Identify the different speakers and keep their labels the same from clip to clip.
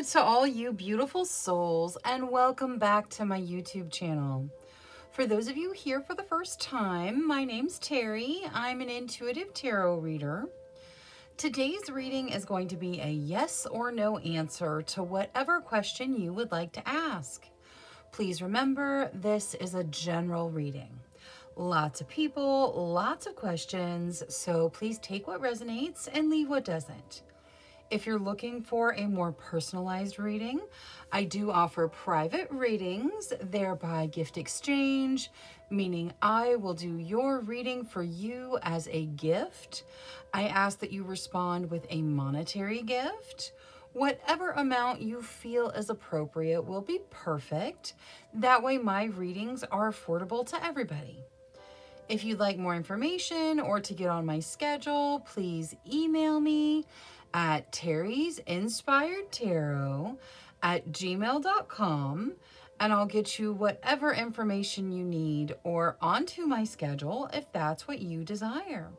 Speaker 1: to all you beautiful souls, and welcome back to my YouTube channel. For those of you here for the first time, my name's Cheri. I'm an intuitive tarot reader. Today's reading is going to be a yes or no answer to whatever question you would like to ask. Please remember, this is a general reading. Lots of people, lots of questions, so please take what resonates and leave what doesn't. If you're looking for a more personalized reading, I do offer private readings, thereby gift exchange, meaning I will do your reading for you as a gift. I ask that you respond with a monetary gift. Whatever amount you feel is appropriate will be perfect. That way my readings are affordable to everybody. If you'd like more information or to get on my schedule, please email me at terrysinspiredtarot@gmail.com, and I'll get you whatever information you need or onto my schedule if that's what you desire.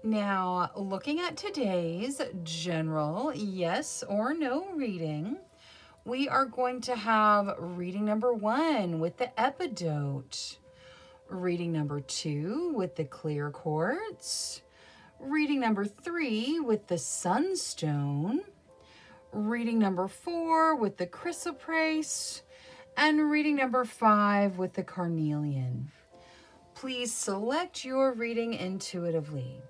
Speaker 1: Now, looking at today's general yes or no reading, we are going to have reading number 1 with the epidote, reading number 2 with the clear quartz, reading number 3 with the sunstone, reading number 4 with the chrysoprase, and reading number 5 with the carnelian. Please select your reading intuitively.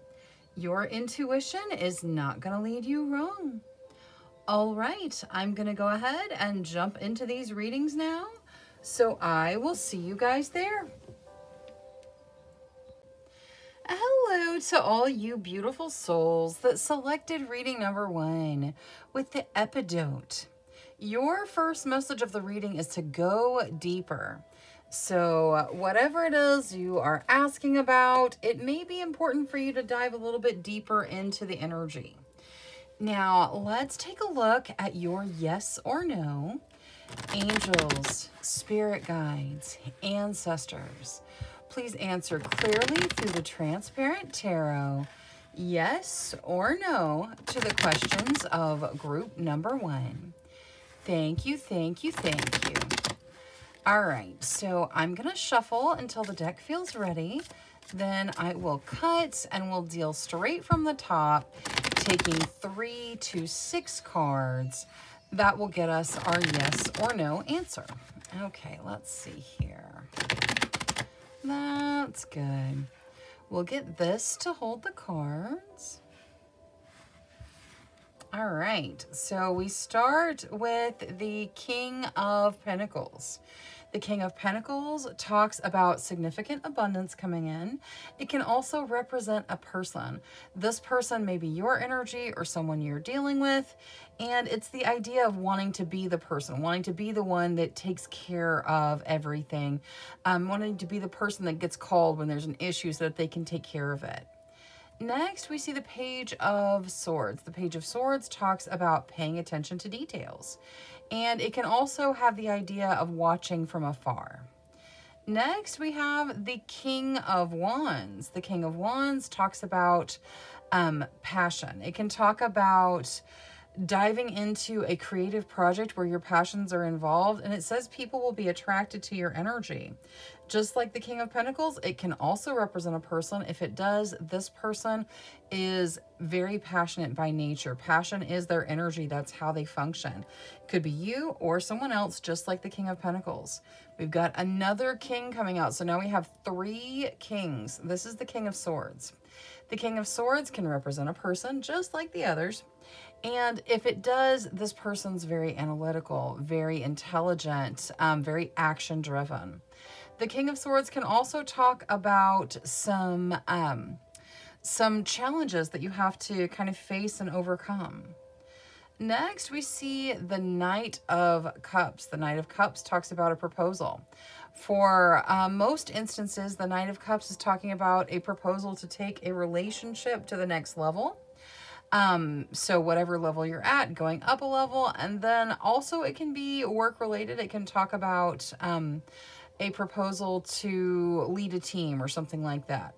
Speaker 1: Your intuition is not going to lead you wrong. All right, I'm going to go ahead and jump into these readings now, so I will see you guys there. Hello to all you beautiful souls that selected reading number 1 with the epidote. Your first message of the reading is to go deeper. So whatever it is you are asking about, it may be important for you to dive a little bit deeper into the energy. Now, let's take a look at your yes or no. Angels, spirit guides, ancestors, please answer clearly through the transparent tarot, yes or no, to the questions of group number 1. Thank you, thank you, thank you. All right, so I'm going to shuffle until the deck feels ready. Then I will cut and we'll deal straight from the top, taking 3 to 6 cards. That will get us our yes or no answer. Okay, let's see here. That's good. We'll get this to hold the cards. All right, so we start with the King of Pentacles. The King of Pentacles talks about significant abundance coming in. It can also represent a person. This person may be your energy or someone you're dealing with, and it's the idea of wanting to be the person, wanting to be the one that takes care of everything, wanting to be the person that gets called when there's an issue so that they can take care of it. Next, we see the Page of Swords. The Page of Swords talks about paying attention to details, and it can also have the idea of watching from afar. Next, we have the King of Wands. The King of Wands talks about passion. It can talk about diving into a creative project where your passions are involved, and it says people will be attracted to your energy. Just like the King of Pentacles, it can also represent a person. If it does, this person is very passionate by nature. Passion is their energy. That's how they function. It could be you or someone else, just like the King of Pentacles. We've got another king coming out. So now we have 3 kings. This is the King of Swords. The King of Swords can represent a person, just like the others. And if it does, this person's very analytical, very intelligent, very action-driven. The King of Swords can also talk about some challenges that you have to kind of face and overcome. Next, we see the Knight of Cups. The Knight of Cups talks about a proposal. For most instances, the Knight of Cups is talking about a proposal to take a relationship to the next level. So whatever level you're at, going up a level, and then also it can be work related. It can talk about a proposal to lead a team or something like that.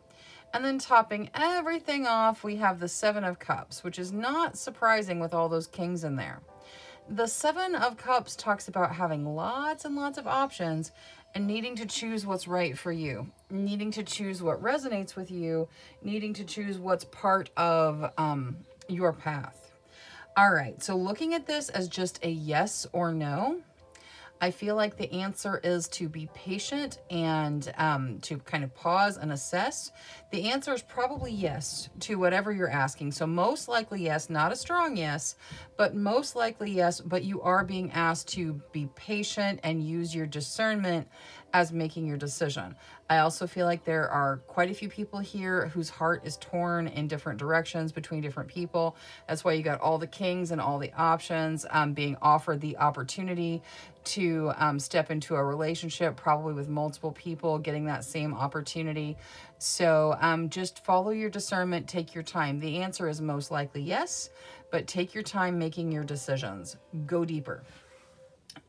Speaker 1: And then topping everything off, we have the Seven of Cups, which is not surprising with all those kings in there. The Seven of Cups talks about having lots and lots of options and needing to choose what's right for you, needing to choose what resonates with you, needing to choose what's part of your path. All right, so looking at this as just a yes or no, I feel like the answer is to be patient and to kind of pause and assess. The answer is probably yes to whatever you're asking. So most likely yes, not a strong yes, but most likely yes, but you are being asked to be patient and use your discernment as making your decision. I also feel like there are quite a few people here whose heart is torn in different directions between different people. That's why you got all the kings and all the options, being offered the opportunity to step into a relationship, probably with multiple people getting that same opportunity. So just follow your discernment, take your time. The answer is most likely yes, but take your time making your decisions. Go deeper.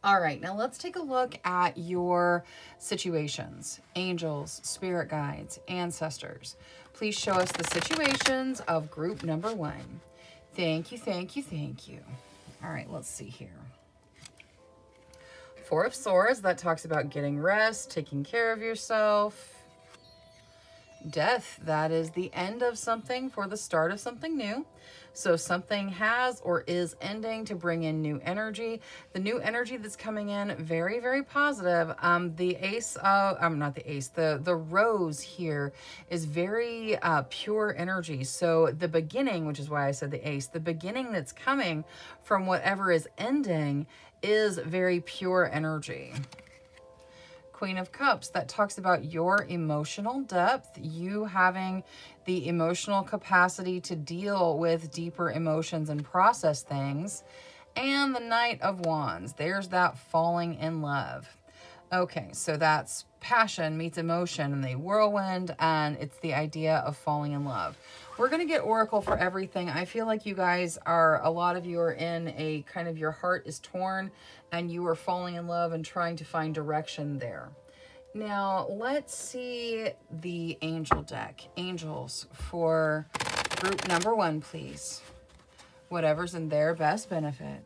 Speaker 1: All right, now let's take a look at your situations. Angels, spirit guides, ancestors. Please show us the situations of group number 1. Thank you, thank you, thank you. All right, let's see here. Four of Swords, that talks about getting rest, taking care of yourself. Death, that is the end of something for the start of something new. So something has or is ending to bring in new energy. The new energy that's coming in, very, very positive. The ace of, not the ace, the rose here is very pure energy. So the beginning, which is why I said the ace, the beginning that's coming from whatever is ending is very pure energy. Queen of Cups, that talks about your emotional depth, you having the emotional capacity to deal with deeper emotions and process things. And the Knight of Wands, there's that falling in love. Okay, so that's passion meets emotion and the whirlwind, and it's the idea of falling in love. We're going to get Oracle for everything. I feel like you guys are, a lot of you are in a kind of, your heart is torn and you are falling in love and trying to find direction there. Now, let's see the angel deck. Angels for group number 1, please. Whatever's in their best benefit.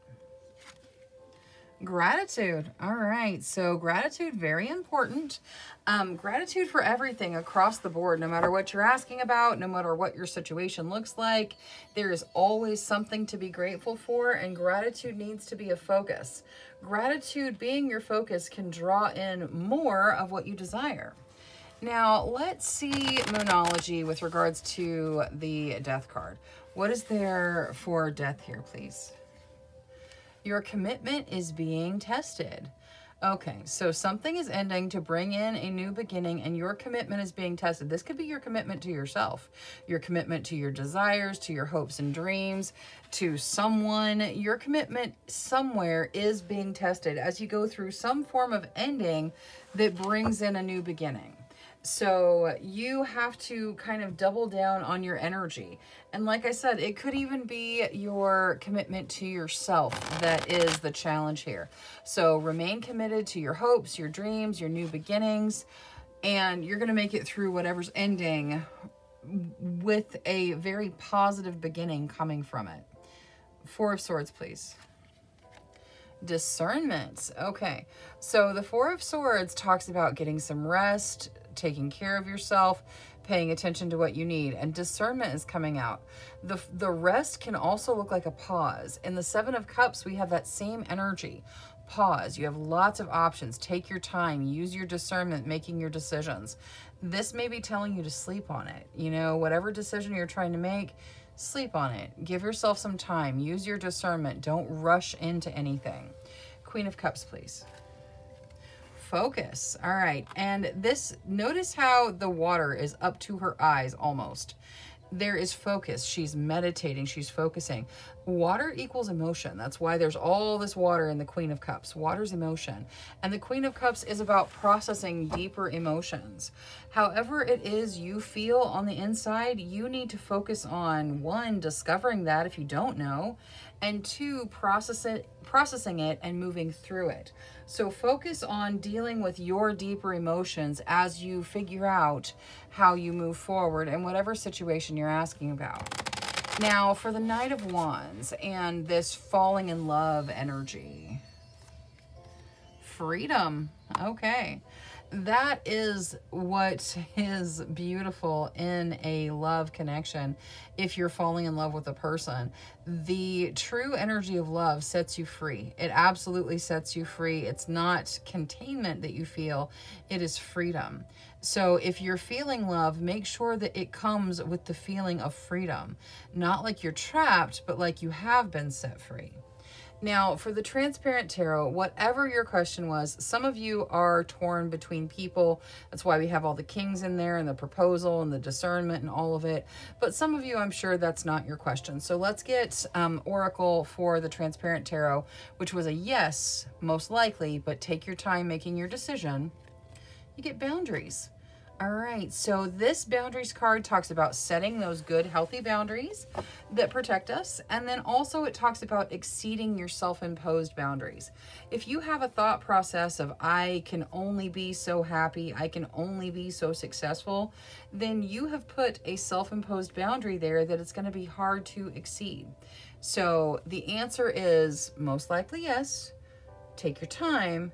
Speaker 1: Gratitude. All right, so gratitude, very important. Gratitude for everything across the board, no matter what you're asking about, no matter what your situation looks like, there is always something to be grateful for, and gratitude needs to be a focus. Gratitude being your focus can draw in more of what you desire. Now, let's see Moonology with regards to the death card. What is there for death here, please? Your commitment is being tested. Okay, so something is ending to bring in a new beginning, and your commitment is being tested. This could be your commitment to yourself, your commitment to your desires, to your hopes and dreams, to someone. Your commitment somewhere is being tested as you go through some form of ending that brings in a new beginning. So you have to kind of double down on your energy. And like I said, it could even be your commitment to yourself that is the challenge here. So remain committed to your hopes, your dreams, your new beginnings, and you're going to make it through whatever's ending with a very positive beginning coming from it. Four of Swords, please. Discernment. Okay, so the Four of Swords talks about getting some rest, taking care of yourself, paying attention to what you need, and discernment is coming out. The rest can also look like a pause. In the Seven of Cups, we have that same energy. Pause. You have lots of options. Take your time. Use your discernment, making your decisions. This may be telling you to sleep on it. You know, whatever decision you're trying to make, sleep on it. Give yourself some time. Use your discernment. Don't rush into anything. Queen of Cups, please. Focus. All right. And this, notice how the water is up to her eyes almost. There is focus. She's meditating. She's focusing. Water equals emotion. That's why there's all this water in the Queen of Cups. Water's emotion. And the Queen of Cups is about processing deeper emotions. However it is you feel on the inside, you need to focus on, 1, discovering that if you don't know, and 2, processing it and moving through it. So focus on dealing with your deeper emotions as you figure out how you move forward in whatever situation you're asking about. Now, for the Knight of Wands and this falling in love energy. Freedom. Okay. That is what is beautiful in a love connection. If you're falling in love with a person, the true energy of love sets you free. It absolutely sets you free. It's not containment that you feel. It is freedom. So if you're feeling love, make sure that it comes with the feeling of freedom. Not like you're trapped, but like you have been set free. Now, for the Transparent Tarot, whatever your question was, some of you are torn between people. That's why we have all the kings in there and the proposal and the discernment and all of it. But some of you, I'm sure that's not your question. So let's get Oracle for the Transparent Tarot, which was a yes, most likely, but take your time making your decision. You get boundaries. All right, so this boundaries card talks about setting those good, healthy boundaries that protect us. And then also it talks about exceeding your self-imposed boundaries. If you have a thought process of, I can only be so happy, I can only be so successful, then you have put a self-imposed boundary there that it's going to be hard to exceed. So the answer is most likely yes. Take your time.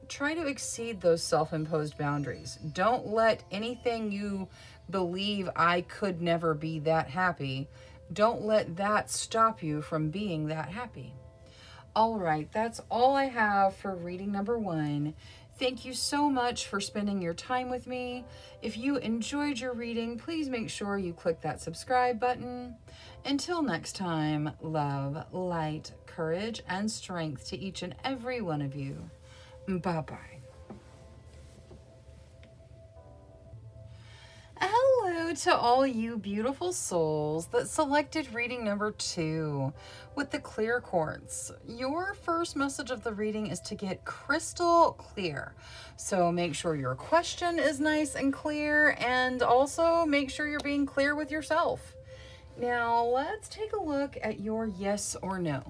Speaker 1: Try to exceed those self-imposed boundaries. Don't let anything you believe, I could never be that happy, don't let that stop you from being that happy. All right, that's all I have for reading number 1. Thank you so much for spending your time with me. If you enjoyed your reading, please make sure you click that subscribe button. Until next time, love, light, courage, and strength to each and every one of you. Bye-bye. Hello to all you beautiful souls that selected reading number 2 with the clear quartz. Your first message of the reading is to get crystal clear. So make sure your question is nice and clear, and also make sure you're being clear with yourself. Now let's take a look at your yes or no.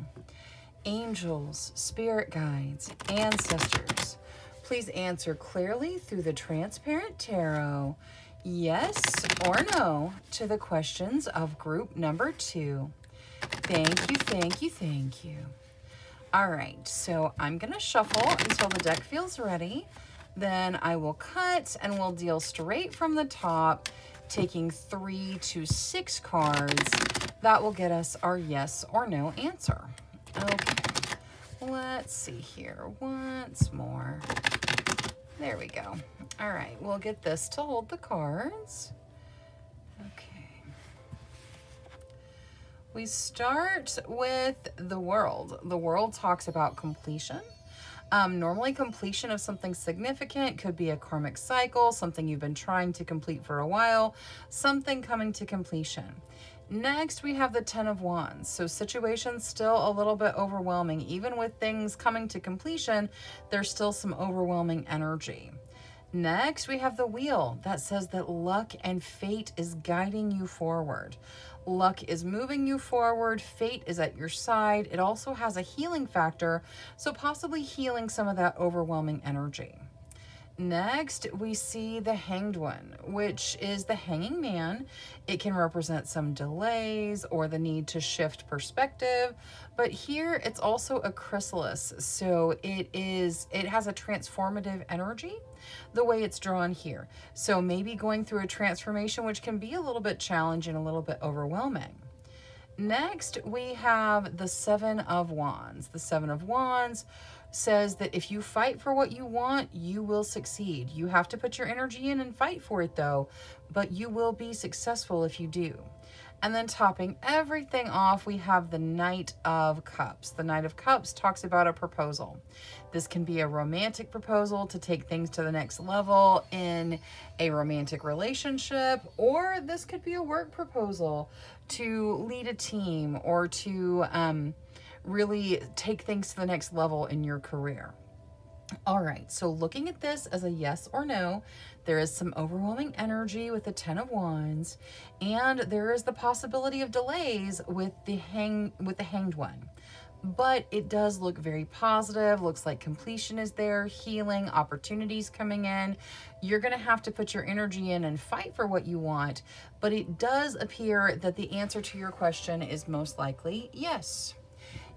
Speaker 1: Angels, spirit guides, ancestors, please answer clearly through the Transparent Tarot, yes or no, to the questions of group number 2. Thank you, thank you, thank you. All right, so I'm going to shuffle until the deck feels ready. Then I will cut and we'll deal straight from the top, taking 3 to 6 cards. That will get us our yes or no answer. Okay, let's see here once more. There we go. All right, we'll get this to hold the cards. Okay. We start with the World. The World talks about completion. Normally completion of something significant could be a karmic cycle, something you've been trying to complete for a while, something coming to completion. Next, we have the Ten of Wands. So situations still a little bit overwhelming. Even with things coming to completion, there's still some overwhelming energy. Next, we have the Wheel. That says that luck and fate is guiding you forward. Luck is moving you forward. Fate is at your side. It also has a healing factor, so possibly healing some of that overwhelming energy. Next, we see the Hanged One, which is the hanging man. It can represent some delays or the need to shift perspective, but here it's also a chrysalis, so it has a transformative energy the way it's drawn here. So maybe going through a transformation, which can be a little bit challenging, a little bit overwhelming. Next, we have the Seven of Wands. The Seven of Wands says that if you fight for what you want, you will succeed. You have to put your energy in and fight for it though, but you will be successful if you do. And then topping everything off, we have the Knight of Cups. The Knight of Cups talks about a proposal. This can be a romantic proposal to take things to the next level in a romantic relationship, or this could be a work proposal to lead a team or to really take things to the next level in your career. All right, so looking at this as a yes or no, there is some overwhelming energy with the Ten of Wands, and there is the possibility of delays with the Hanged One. but it does look very positive. Looks like completion is there, healing, opportunities coming in. You're going to have to put your energy in and fight for what you want, but it does appear that the answer to your question is most likely yes.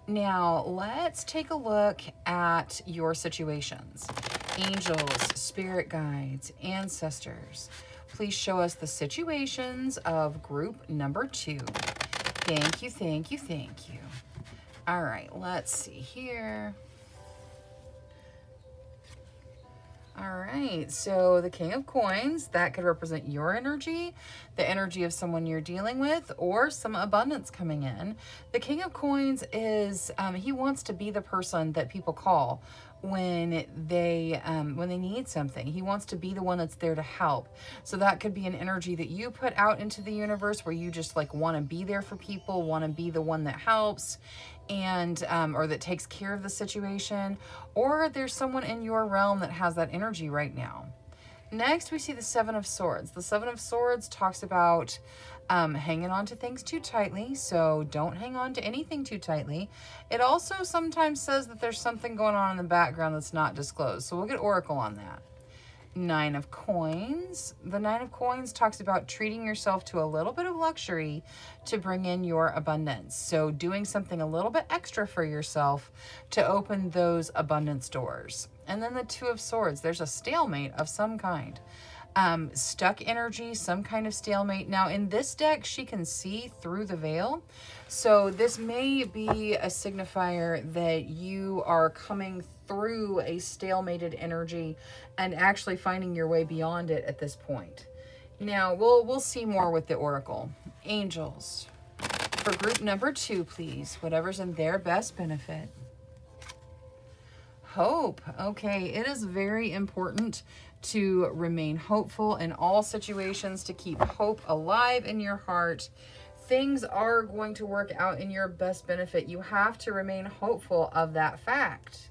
Speaker 1: Now, let's take a look at your situations. Angels, spirit guides, ancestors, please show us the situations of group number 2. Thank you, thank you, thank you. All right, let's see here. All right, so the King of Coins, that could represent your energy, the energy of someone you're dealing with, or some abundance coming in. The King of Coins is, he wants to be the person that people call when they need something. He wants to be the one that's there to help. So that could be an energy that you put out into the universe where you just like want to be there for people, want to be the one that helps, and or that takes care of the situation, or there's someone in your realm that has that energy right now. Next, we see the Seven of Swords. The Seven of Swords talks about hanging on to things too tightly, so don't hang on to anything too tightly. It also sometimes says that there's something going on in the background that's not disclosed, so we'll get Oracle on that. Nine of Coins. The Nine of Coins talks about treating yourself to a little bit of luxury to bring in your abundance. So doing something a little bit extra for yourself to open those abundance doors. And then the Two of Swords. There's a stalemate of some kind. Stuck energy, some kind of stalemate. Now in this deck, she can see through the veil. So this may be a signifier that you are coming through a stalemated energy and actually finding your way beyond it at this point. Now we'll see more with the Oracle. Angels. For group number 2, please. Whatever's in their best benefit. Hope. Okay, it is very important to remain hopeful in all situations, to keep hope alive in your heart. Things are going to work out in your best benefit. You have to remain hopeful of that fact.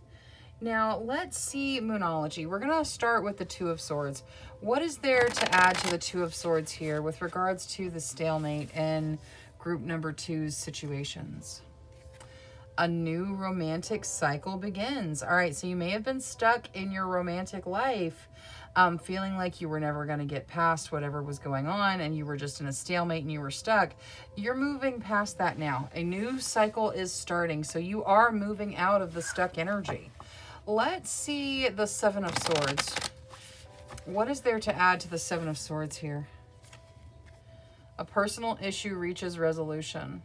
Speaker 1: Now, let's see Moonology. We're going to start with the Two of Swords. What is there to add to the Two of Swords here with regards to the stalemate in group number 2's situations? A new romantic cycle begins. All right, so you may have been stuck in your romantic life, feeling like you were never going to get past whatever was going on and you were just in a stalemate and you were stuck. You're moving past that now. A new cycle is starting, so you are moving out of the stuck energy. Let's see the Seven of Swords. What is there to add to the Seven of Swords here? A personal issue reaches resolution.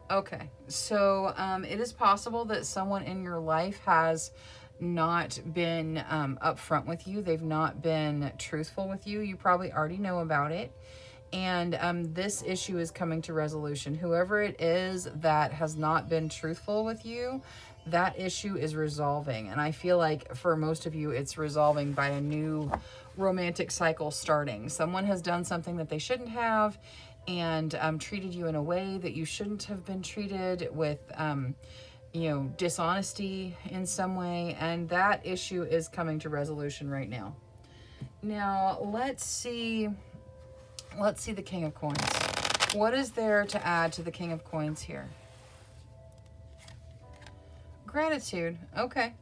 Speaker 1: Okay, so it is possible that someone in your life has not been upfront with you. They've not been truthful with you. You probably already know about it. And this issue is coming to resolution. Whoever it is that has not been truthful with you, that issue is resolving. And I feel like for most of you, it's resolving by a new romantic cycle starting. Someone has done something that they shouldn't have and treated you in a way that you shouldn't have been treated, with you know, dishonesty in some way, and that issue is coming to resolution right now. Now let's see the King of Coins. What is there to add to the King of Coins here? Gratitude. Okay.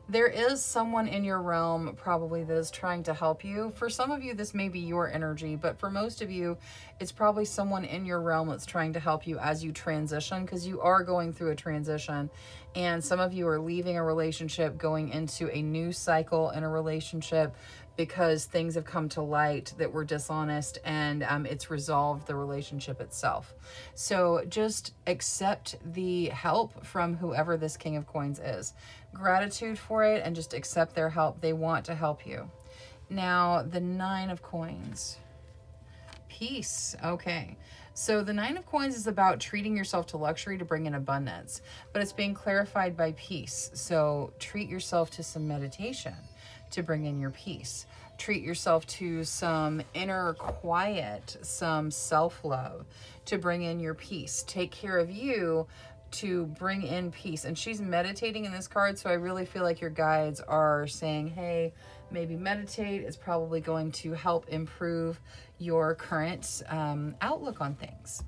Speaker 1: There is someone in your realm probably that is trying to help you. For some of you, this may be your energy, but for most of you, it's probably someone in your realm that's trying to help you as you transition, because you are going through a transition. And some of you are leaving a relationship, going into a new cycle in a relationship because things have come to light that were dishonest, and it's resolved the relationship itself. So just accept the help from whoever this King of Coins is. Gratitude for it, and just accept their help. They want to help you. Now, the Nine of Coins. Peace. Okay. So the Nine of Coins is about treating yourself to luxury to bring in abundance, but it's being clarified by peace. So treat yourself to some meditation to bring in your peace. Treat yourself to some inner quiet, some self-love to bring in your peace. Take care of you to bring in peace. And she's meditating in this card, so I really feel like your guides are saying, hey, maybe meditate. It's probably going to help improve your current outlook on things.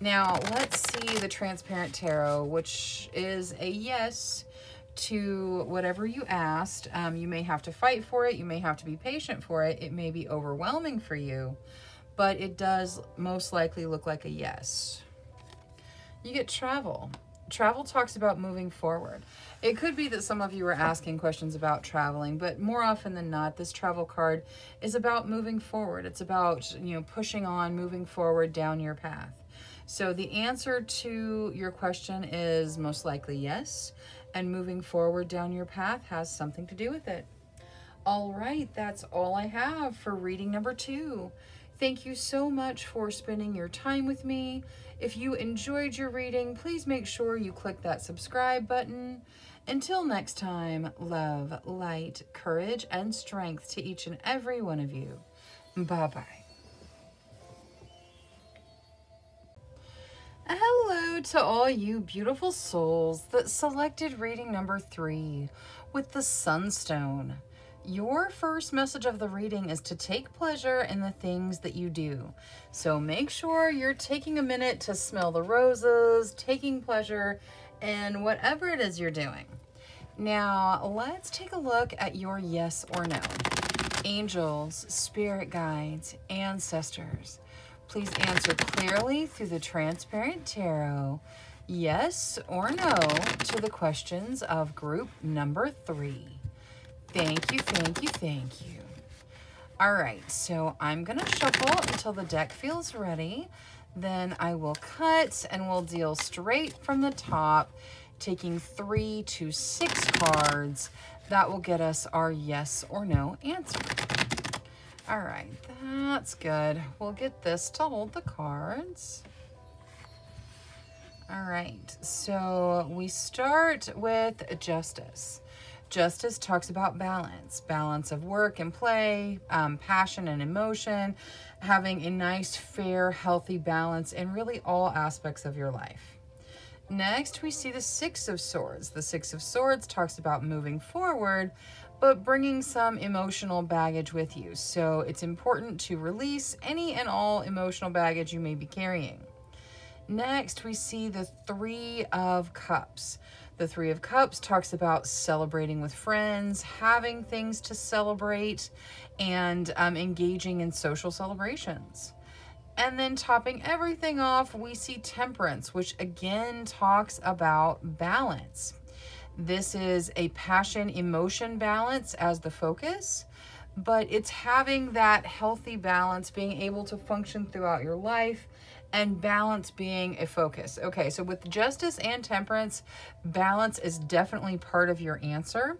Speaker 1: Now, let's see the Transparent Tarot, which is a yes to whatever you asked. You may have to fight for it. You may have to be patient for it. It may be overwhelming for you, but it does most likely look like a yes. You get travel. Travel talks about moving forward. It could be that some of you are asking questions about traveling, but more often than not, this travel card is about moving forward. It's about, pushing on, moving forward down your path. So the answer to your question is most likely yes, and moving forward down your path has something to do with it. All right, that's all I have for reading number 2. Thank you so much for spending your time with me. If you enjoyed your reading, please make sure you click that subscribe button. Until next time, love, light, courage, and strength to each and every one of you. Bye-bye. Hello to all you beautiful souls that selected reading number 3 with the Sunstone. Your first message of the reading is to take pleasure in the things that you do. So make sure you're taking a minute to smell the roses, taking pleasure in whatever it is you're doing. Now, let's take a look at your yes or no. Angels, spirit guides, ancestors, please answer clearly through the Transparent Tarot, yes or no, to the questions of group number 3. Thank you, thank you, thank you. All right, so I'm going to shuffle until the deck feels ready. Then I will cut and we'll deal straight from the top, taking 3 to 6 cards. That will get us our yes or no answer. All right, that's good. We'll get this to hold the cards. All right, so we start with Justice. Justice talks about balance of work and play, passion and emotion, having a nice, fair, healthy balance in really all aspects of your life. Next, we see the Six of Swords. The Six of Swords talks about moving forward, but bringing some emotional baggage with you. So it's important to release any and all emotional baggage you may be carrying. Next, we see the Three of Cups. The Three of Cups talks about celebrating with friends, having things to celebrate, and engaging in social celebrations. And then topping everything off, we see Temperance, which again talks about balance. This is a passion emotion balance as the focus, but it's having that healthy balance, being able to function throughout your life, and balance being a focus. Okay, so with Justice and Temperance, balance is definitely part of your answer.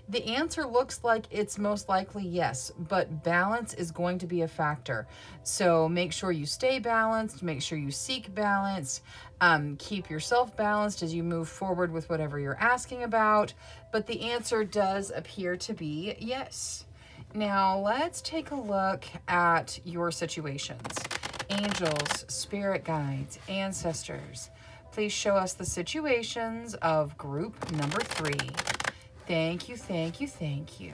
Speaker 1: The answer looks like it's most likely yes, but balance is going to be a factor. So make sure you stay balanced, make sure you seek balance, keep yourself balanced as you move forward with whatever you're asking about, but the answer does appear to be yes. Now let's take a look at your situations. Angels, spirit guides, ancestors, please show us the situations of group number 3. Thank you, thank you, thank you.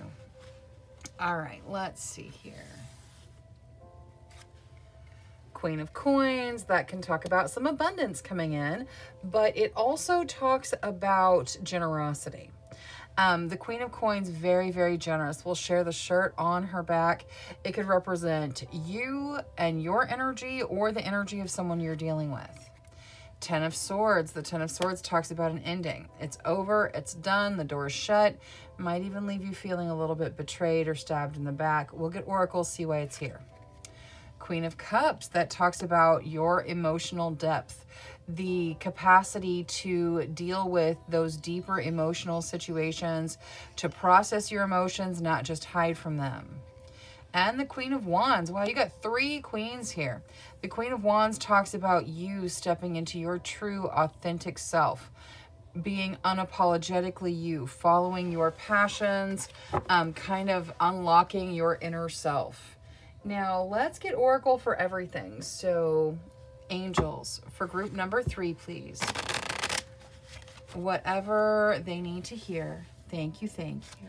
Speaker 1: All right, let's see here. Queen of Coins, that can talk about some abundance coming in, but it also talks about generosity. The Queen of Coins, very, very generous. We'll share the shirt on her back. It could represent you and your energy or the energy of someone you're dealing with. Ten of Swords. The Ten of Swords talks about an ending. It's over. It's done. The door is shut. Might even leave you feeling a little bit betrayed or stabbed in the back. We'll get Oracle, see why it's here. Queen of Cups. That talks about your emotional depth, the capacity to deal with those deeper emotional situations, to process your emotions, not just hide from them. And the Queen of Wands. Wow, you got 3 queens here. The Queen of Wands talks about you stepping into your true, authentic self, being unapologetically you, following your passions, kind of unlocking your inner self. Now, let's get Oracle for everything. So, Angels, for group number 3, please. Whatever they need to hear. Thank you, thank you.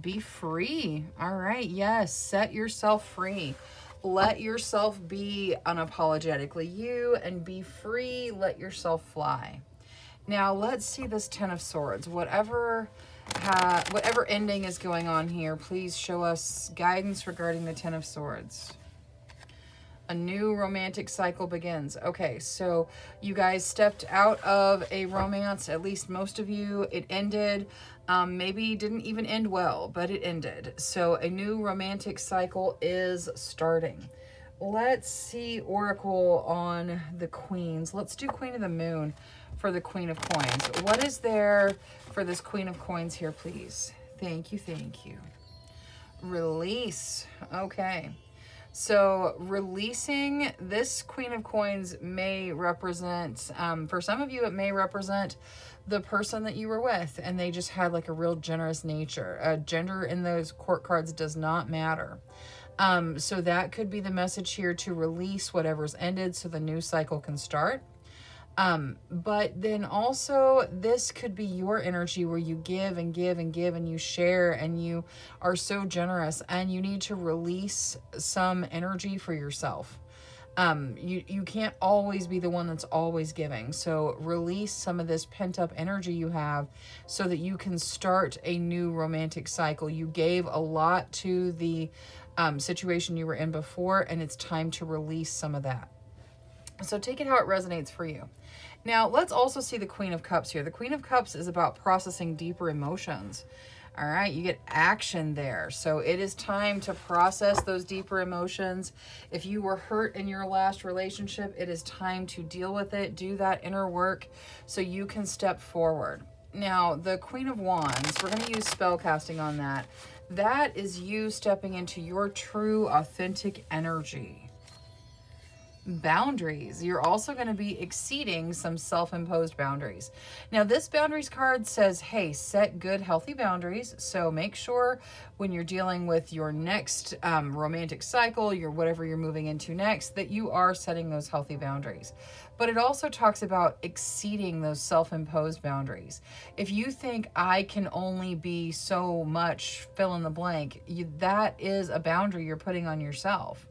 Speaker 1: Be free. All right, yes, set yourself free. Let yourself be unapologetically you and be free. Let yourself fly. Now, let's see this Ten of Swords. Whatever ending is going on here, please show us guidance regarding the Ten of Swords. A new romantic cycle begins. Okay, so you guys stepped out of a romance, at least most of you. It ended. Maybe didn't even end well, but it ended. So a new romantic cycle is starting. Let's see Oracle on the Queens. Let's do Queen of the Moon for the Queen of Coins. What is there for this Queen of Coins here, please? Thank you, thank you. Release. Okay. So releasing this Queen of Coins may represent, for some of you, it may represent the person that you were with and they just had like a real generous nature. Gender in those court cards does not matter. So that could be the message here, to release whatever's ended so the new cycle can start. But then also this could be your energy where you give and give and give and you share and you are so generous and you need to release some energy for yourself. You can't always be the one that's always giving. So release some of this pent up energy you have so that you can start a new romantic cycle. You gave a lot to the situation you were in before, and it's time to release some of that. So take it how it resonates for you. Now, let's also see the Queen of Cups here. The Queen of Cups is about processing deeper emotions. All right, you get action there. So it is time to process those deeper emotions. If you were hurt in your last relationship, it is time to deal with it, do that inner work so you can step forward. Now, the Queen of Wands, we're going to use spell casting on that. That is you stepping into your true, authentic energy. Boundaries. You're also going to be exceeding some self-imposed boundaries. Now, this boundaries card says, hey, set good, healthy boundaries. So make sure when you're dealing with your next romantic cycle, whatever you're moving into next, that you are setting those healthy boundaries. But it also talks about exceeding those self-imposed boundaries. If you think I can only be so much, fill in the blank, that is a boundary you're putting on yourself.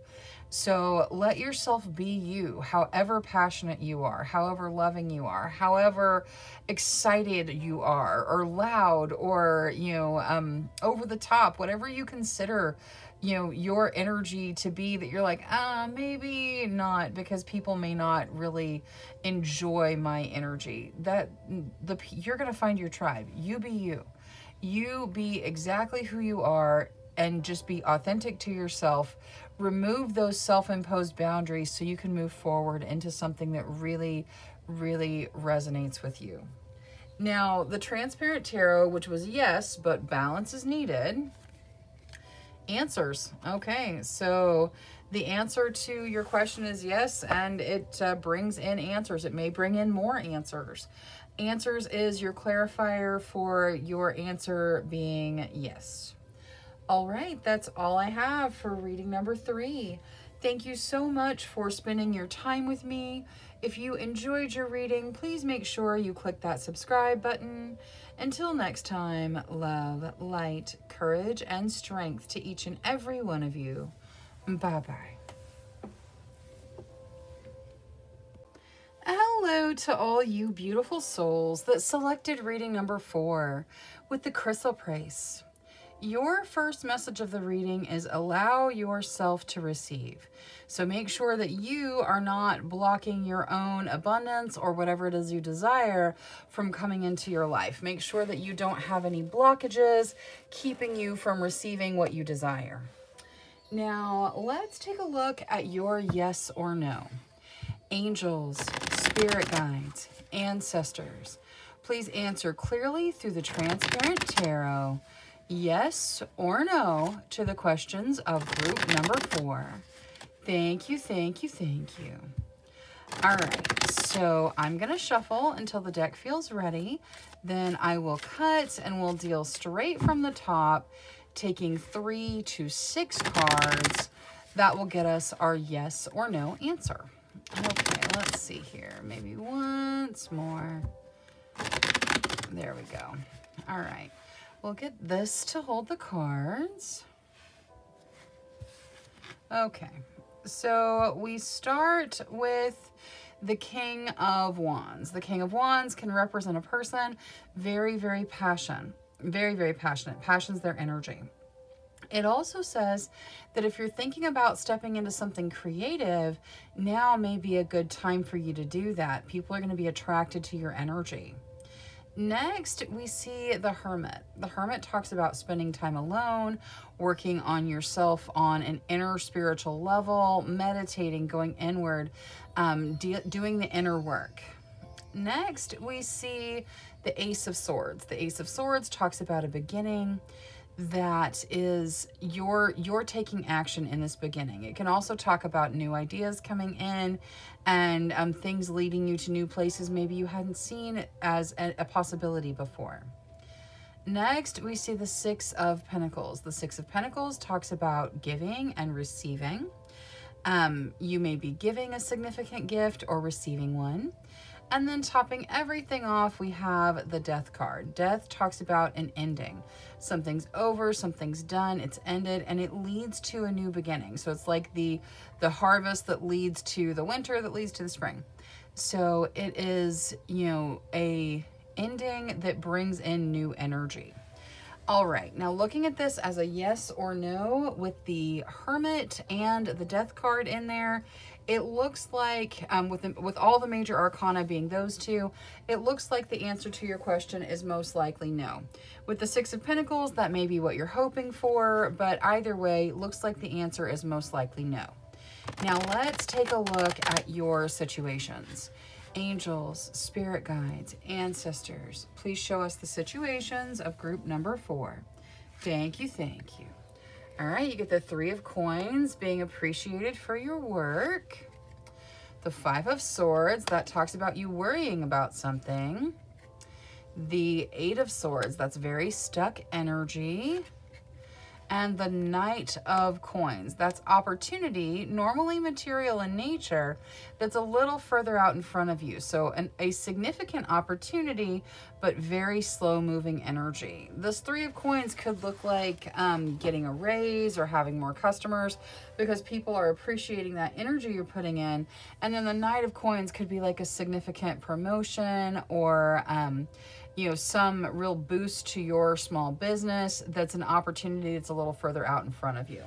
Speaker 1: So let yourself be you, however passionate you are, however loving you are, however excited you are, or loud, or, over the top, whatever you consider, your energy to be, that you're like, maybe not, because people may not really enjoy my energy. You're going to find your tribe. You be you. You be exactly who you are and just be authentic to yourself. Remove those self-imposed boundaries so you can move forward into something that really, really resonates with you. Now, the Transparent Tarot, which was yes, but balance is needed. Answers. Okay, so the answer to your question is yes, and it brings in answers. It may bring in more answers. Answers is your clarifier for your answer being yes. All right, that's all I have for reading number 3. Thank you so much for spending your time with me. If you enjoyed your reading, please make sure you click that subscribe button. Until next time, love, light, courage, and strength to each and every one of you. Bye-bye. Hello to all you beautiful souls that selected reading number 4 with the chrysoprase. Your first message of the reading is allow yourself to receive. So make sure that you are not blocking your own abundance or whatever it is you desire from coming into your life. Make sure that you don't have any blockages keeping you from receiving what you desire. Now, let's take a look at your yes or no. Angels, spirit guides, ancestors, please answer clearly through the Transparent Tarot. Yes or no to the questions of group number 4. Thank you, thank you, thank you. All right, so I'm going to shuffle until the deck feels ready. Then I will cut and we'll deal straight from the top, taking 3 to 6 cards. That will get us our yes or no answer. Okay, let's see here. Maybe once more. There we go. All right. We'll get this to hold the cards. Okay, So we start with the King of Wands. The King of Wands can represent a person very, very passionate. Passion's their energy. It also says that if you're thinking about stepping into something creative, now may be a good time for you to do that. People are going to be attracted to your energy. Next, we see the Hermit. The Hermit talks about spending time alone, working on yourself on an inner spiritual level, meditating, going inward, doing the inner work. Next, we see the Ace of Swords. The Ace of Swords talks about a beginning that is you're taking action in this beginning. It can also talk about new ideas coming in and things leading you to new places maybe you hadn't seen as a possibility before. Next, we see the Six of Pentacles. The Six of Pentacles talks about giving and receiving. You may be giving a significant gift or receiving one. And then topping everything off, we have the Death card. Death talks about an ending. Something's over, something's done, it's ended, and it leads to a new beginning. So it's like the harvest that leads to the winter, that leads to the spring. So it is, a ending that brings in new energy. All right, now looking at this as a yes or no with the Hermit and the Death card in there, it looks like, with all the major arcana being those two, it looks like the answer to your question is most likely no. With the Six of Pentacles, that may be what you're hoping for, but either way, looks like the answer is most likely no. Now let's take a look at your situations. Angels, spirit guides, ancestors, please show us the situations of group number 4. Thank you, thank you. All right, you get the Three of Coins, being appreciated for your work. The Five of Swords, that talks about you worrying about something. The Eight of Swords, that's very stuck energy. And the Knight of Coins, that's opportunity, normally material in nature, that's a little further out in front of you. So a significant opportunity, but very slow moving energy. This Three of Coins could look like getting a raise or having more customers because people are appreciating that energy you're putting in. And then the Knight of Coins could be like a significant promotion or some real boost to your small business. That's an opportunity that's a little further out in front of you.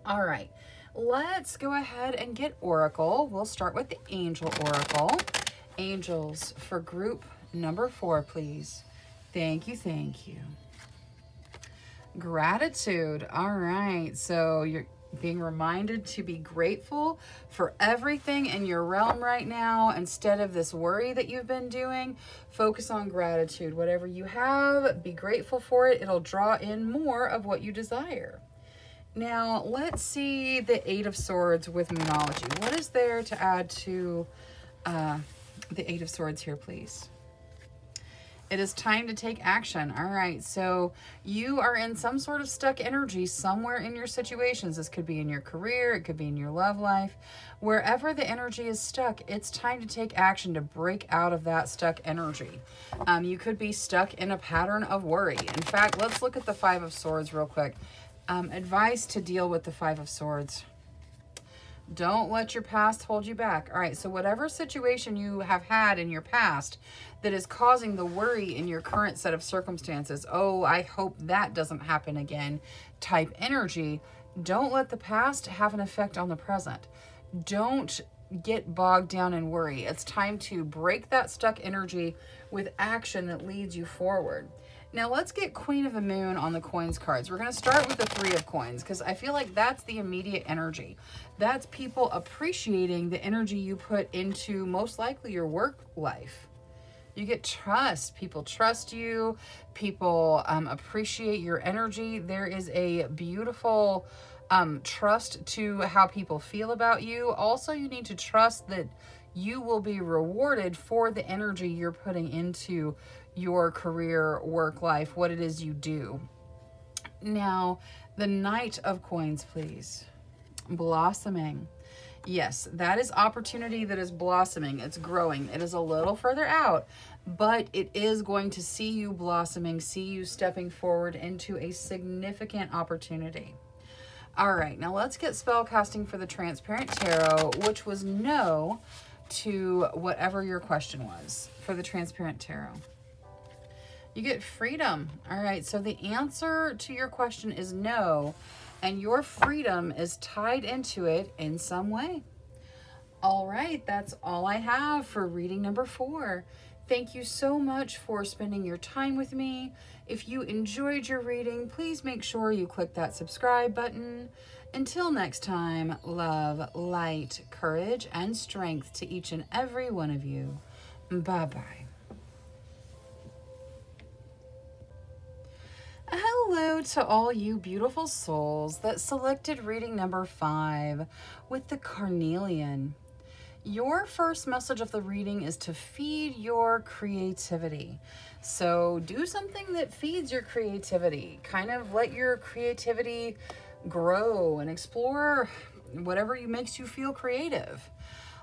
Speaker 1: All right, let's go ahead and get Oracle. We'll start with the Angel Oracle. Angels for group number 4, please. Thank you, thank you. Gratitude. All right, so you're being reminded to be grateful for everything in your realm right now. Instead of this worry that you've been doing, focus on gratitude. Whatever you have, be grateful for it. It'll draw in more of what you desire. Now, let's see the Eight of Swords with Moonology. What is there to add to the Eight of Swords here, please? It is time to take action. All right, so you are in some sort of stuck energy somewhere in your situations. This could be in your career, it could be in your love life. Wherever the energy is stuck, it's time to take action to break out of that stuck energy. You could be stuck in a pattern of worry. In fact, let's look at the Five of Swords real quick. Advice to deal with the Five of Swords. Don't let your past hold you back. All right, so whatever situation you have had in your past that is causing the worry in your current set of circumstances, oh, I hope that doesn't happen again, type energy, don't let the past have an effect on the present. Don't get bogged down in worry. It's time to break that stuck energy with action that leads you forward. Now let's get Queen of the Moon on the coins cards. We're going to start with the Three of Coins because I feel like that's the immediate energy. That's people appreciating the energy you put into most likely your work life. You get trust. People trust you. People appreciate your energy. There is a beautiful trust to how people feel about you. Also, you need to trust that you will be rewarded for the energy you're putting into your career, work life, what it is you do. Now, the Knight of Coins, please. Blossoming. Yes, that is opportunity that is blossoming. It's growing. It is a little further out, but it is going to see you blossoming, see you stepping forward into a significant opportunity. All right, now let's get spell casting for the Transparent Tarot, which was no to whatever your question was for the Transparent Tarot. You get freedom. All right, so the answer to your question is no, and your freedom is tied into it in some way. All right, that's all I have for reading number 4. Thank you so much for spending your time with me. If you enjoyed your reading, please make sure you click that subscribe button. Until next time, love, light, courage, and strength to each and every one of you. Bye-bye. Hello to all you beautiful souls that selected reading number 5 with the Carnelian. Your first message of the reading is to feed your creativity. So do something that feeds your creativity. Kind of let your creativity grow and explore whatever makes you feel creative.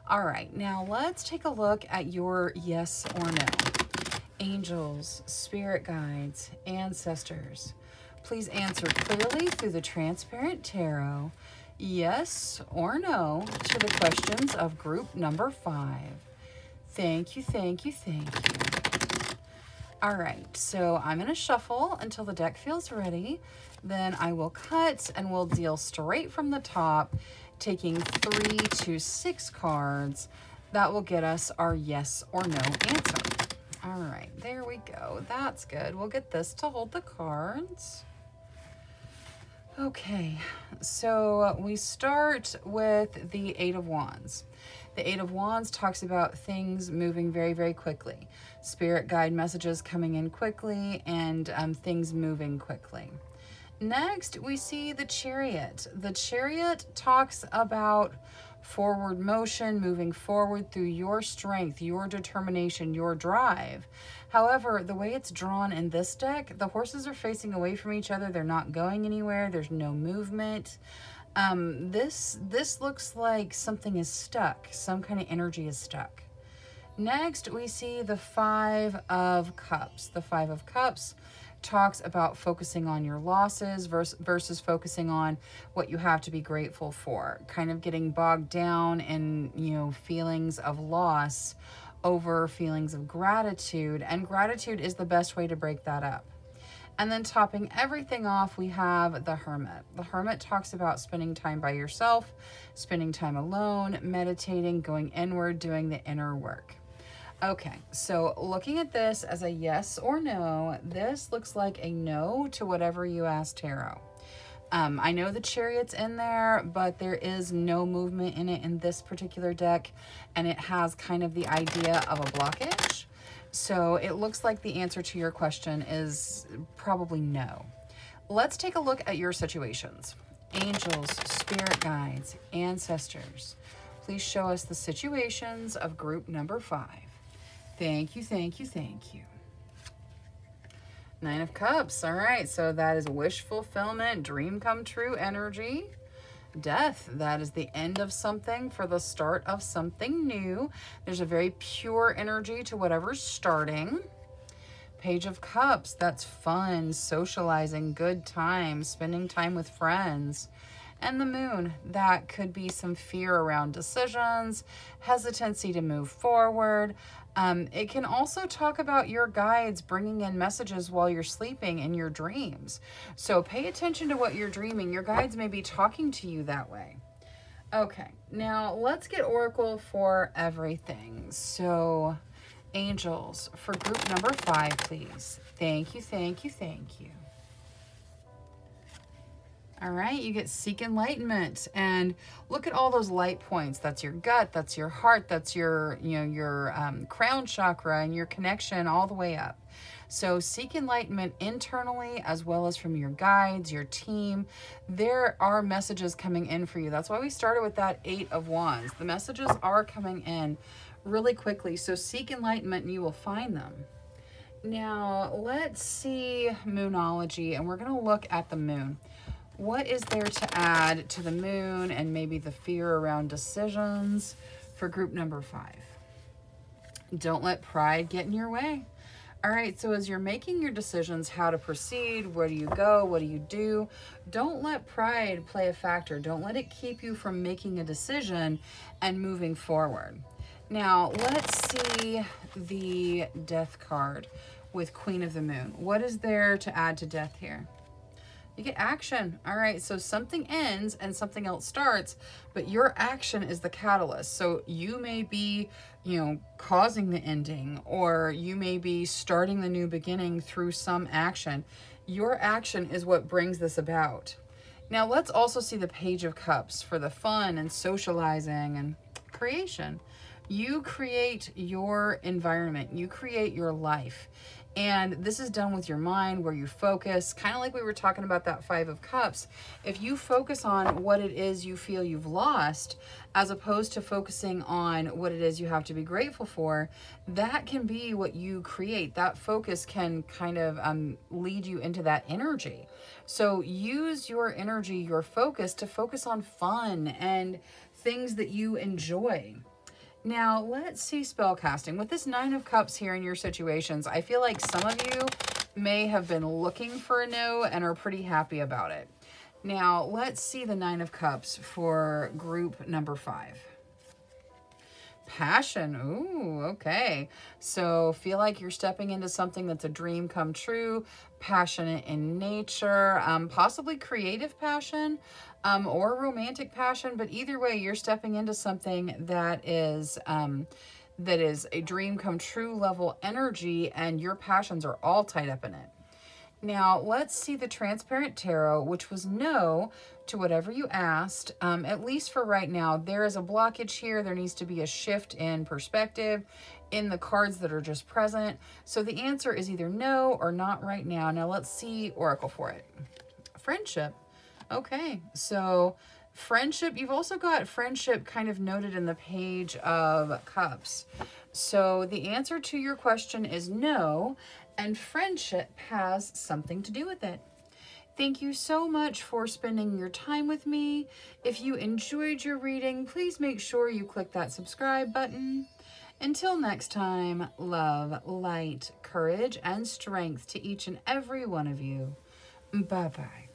Speaker 1: All right, now let's take a look at your yes or no. Angels, spirit guides, ancestors, please answer clearly through the Transparent Tarot. Yes or no to the questions of group number 5. Thank you, thank you, thank you. All right, so I'm going to shuffle until the deck feels ready. Then I will cut and we'll deal straight from the top, taking 3 to 6 cards. That will get us our yes or no answer. All right, there we go. That's good. We'll get this to hold the cards. Okay, so we start with the 8 of Wands. The 8 of Wands talks about things moving very, very quickly. Spirit guide messages coming in quickly and things moving quickly. Next, we see the Chariot. The Chariot talks about forward motion, moving forward through your strength, your determination, your drive. However, the way it's drawn in this deck, the horses are facing away from each other. They're not going anywhere. There's no movement. This looks like something is stuck. Some kind of energy is stuck. Next, we see the 5 of Cups. The 5 of Cups talks about focusing on your losses versus focusing on what you have to be grateful for. Kind of getting bogged down in, feelings of loss over feelings of gratitude. And gratitude is the best way to break that up. And then topping everything off, we have the Hermit. The Hermit talks about spending time by yourself, spending time alone, meditating, going inward, doing the inner work. Okay, so looking at this as a yes or no, this looks like a no to whatever you asked tarot. I know the Chariot's in there, but there is no movement in it in this particular deck, and it has kind of the idea of a blockage. So it looks like the answer to your question is probably no. Let's take a look at your situations. Angels, spirit guides, ancestors, please show us the situations of group number 5. Thank you, thank you, thank you. 9 of Cups. All right, so that is wish fulfillment, dream come true energy. Death, that is the end of something for the start of something new. There's a very pure energy to whatever's starting. Page of Cups, that's fun, socializing, good time, spending time with friends. And the Moon, that could be some fear around decisions, hesitancy to move forward. It can also talk about your guides bringing in messages while you're sleeping in your dreams. So pay attention to what you're dreaming. Your guides may be talking to you that way. Okay, now let's get Oracle for everything. So angels, for group number 5, please. Thank you, thank you, thank you. All right, you get seek enlightenment, and look at all those light points. That's your gut, that's your heart, that's your, your crown chakra and your connection all the way up. So seek enlightenment internally as well as from your guides, your team. There are messages coming in for you. That's why we started with that 8 of Wands. The messages are coming in really quickly. So seek enlightenment and you will find them. Now let's see Moonology, and we're going to look at the Moon. What is there to add to the Moon and maybe the fear around decisions for group number 5? Don't let pride get in your way. All right, so as you're making your decisions, how to proceed, where do you go, what do you do, don't let pride play a factor. Don't let it keep you from making a decision and moving forward. Now, let's see the Death card with Queen of the Moon. What is there to add to Death here? You get action. All right, so something ends and something else starts, but your action is the catalyst. So you may be, causing the ending, or you may be starting the new beginning through some action. Your action is what brings this about. Now let's also see the Page of Cups for the fun and socializing and creation. You create your environment, you create your life. And this is done with your mind, where you focus, kind of like we were talking about that Five of Cups. If you focus on what it is you feel you've lost, as opposed to focusing on what it is you have to be grateful for, that can be what you create. That focus can kind of lead you into that energy. So use your energy, your focus, to focus on fun and things that you enjoy. Now, let's see spell casting. With this Nine of Cups here in your situations, I feel like some of you may have been looking for a no and are pretty happy about it. Now, let's see the Nine of Cups for group number 5. Passion. Ooh, okay. So feel like you're stepping into something that's a dream come true, passionate in nature, possibly creative passion, or romantic passion. But either way, you're stepping into something that is a dream come true level energy, and your passions are all tied up in it. Now, let's see the Transparent Tarot, which was no to whatever you asked. At least for right now, there is a blockage here. There needs to be a shift in perspective in the cards that are just present. So the answer is either no or not right now. Now, let's see Oracle for it. Friendship. Okay, so friendship. You've also got friendship kind of noted in the Page of Cups. So the answer to your question is no, and friendship has something to do with it. Thank you so much for spending your time with me. If you enjoyed your reading, please make sure you click that subscribe button. Until next time, love, light, courage, and strength to each and every one of you. Bye-bye.